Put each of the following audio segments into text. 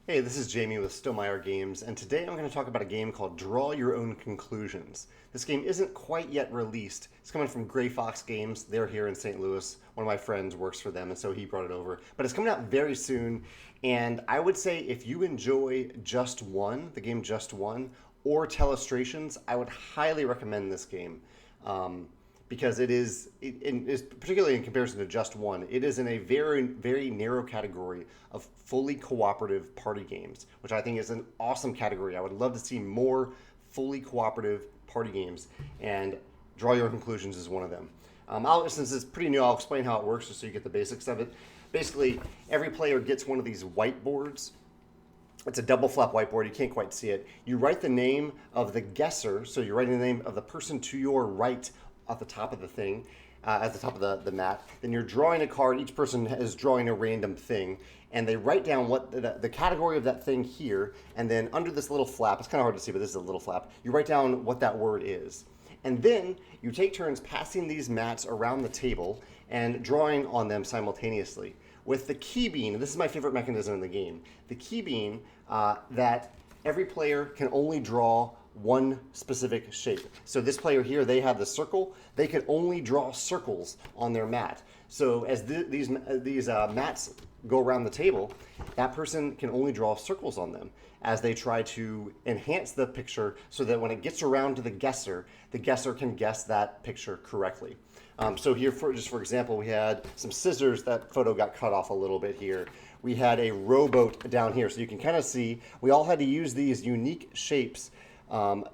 Hey, this is Jamey with Stonemeyer Games, and today I'm going to talk about a game called Draw Your Own Conclusions. This game isn't quite yet released. It's coming from Gray Fox Games. They're here in St. Louis. One of my friends works for them, and so he brought it over. But it's coming out very soon, and I would say if you enjoy Just One, the game Just One, or Telestrations, I would highly recommend this game. Because it is particularly in comparison to Just One, it is in a very, very narrow category of fully cooperative party games, which I think is an awesome category. I would love to see more fully cooperative party games, and Draw Your Own Conclusions is one of them. Since it's pretty new, I'll explain how it works just so you get the basics of it. Basically, every player gets one of these whiteboards. It's a double flap whiteboard. You can't quite see it. You write the name of the guesser, so you're writing the name of the person to your right at the top of the thing, at the top of the mat. Then you're drawing a card. Each person is drawing a random thing, and they write down what the category of that thing here, and then under this little flap, it's kind of hard to see, but this is a little flap, you write down what that word is. And then you take turns passing these mats around the table and drawing on them simultaneously. With the key being, and this is my favorite mechanism in the game, the key being that every player can only draw one specific shape. So this player here, they have the circle. They can only draw circles on their mat. So as these mats go around the table, that person can only draw circles on them as they try to enhance the picture so that when it gets around to the guesser can guess that picture correctly. So here, for example, we had some scissors. That photo got cut off a little bit here. We had a rowboat down here. So you can kind of see we all had to use these unique shapes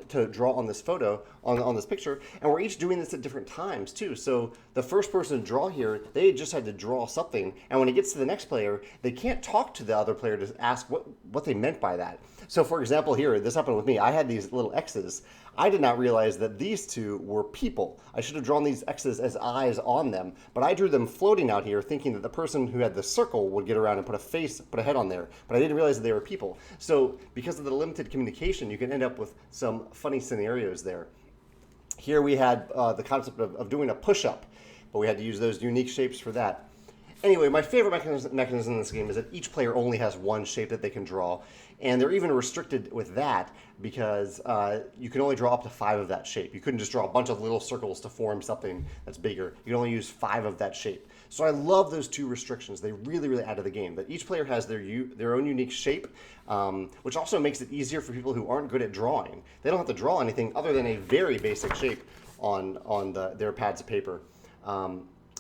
to draw on this photo, on this picture, and we're each doing this at different times too. So the first person to draw here, they just had to draw something, and when it gets to the next player, they can't talk to the other player to ask what they meant by that. So for example here, this happened with me. I had these little X's. I did not realize that these two were people. I should have drawn these X's as eyes on them, but I drew them floating out here thinking that the person who had the circle would get around and put a head on there, but I didn't realize that they were people. So because of the limited communication, you can end up with some funny scenarios there. Here we had the concept of doing a push-up, but we had to use those unique shapes for that. Anyway, my favorite mechanism in this game is that each player only has one shape that they can draw, and they're even restricted with that because you can only draw up to 5 of that shape. You couldn't just draw a bunch of little circles to form something that's bigger. You can only use 5 of that shape. So I love those 2 restrictions. They really, really add to the game. That each player has their own unique shape, which also makes it easier for people who aren't good at drawing. They don't have to draw anything other than a very basic shape on their pads of paper.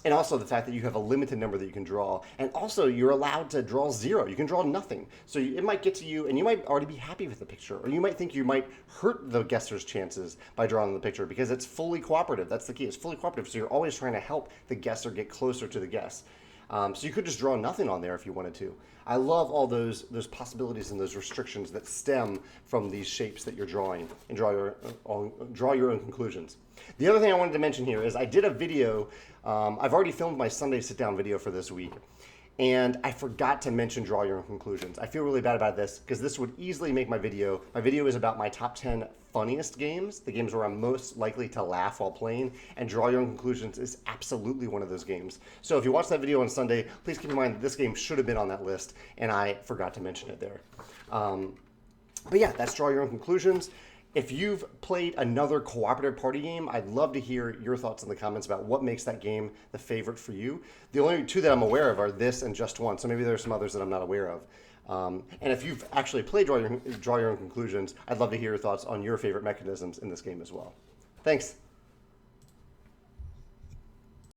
And also the fact that you have a limited number that you can draw. And also you're allowed to draw 0. You can draw nothing. So it might get to you and you might already be happy with the picture. Or you might think you might hurt the guesser's chances by drawing the picture because it's fully cooperative. That's the key. It's fully cooperative. So you're always trying to help the guesser get closer to the guess. So you could just draw nothing on there if you wanted to. I love all those possibilities and those restrictions that stem from these shapes that you're drawing, and draw your own conclusions. The other thing I wanted to mention here is I did a video. I've already filmed my Sunday sit-down video for this week, and I forgot to mention Draw Your Own Conclusions. I feel really bad about this because this would easily make my video. My video is about my top 10 funniest games, the games where I'm most likely to laugh while playing, and Draw Your Own Conclusions is absolutely one of those games. So if you watch that video on Sunday, please keep in mind that this game should have been on that list, and I forgot to mention it there. But yeah, that's Draw Your Own Conclusions. If you've played another cooperative party game, I'd love to hear your thoughts in the comments about what makes that game the favorite for you. The only 2 that I'm aware of are this and Just One, so maybe there's some others that I'm not aware of. And if you've actually played Draw Your Own Conclusions, I'd love to hear your thoughts on your favorite mechanisms in this game as well. Thanks.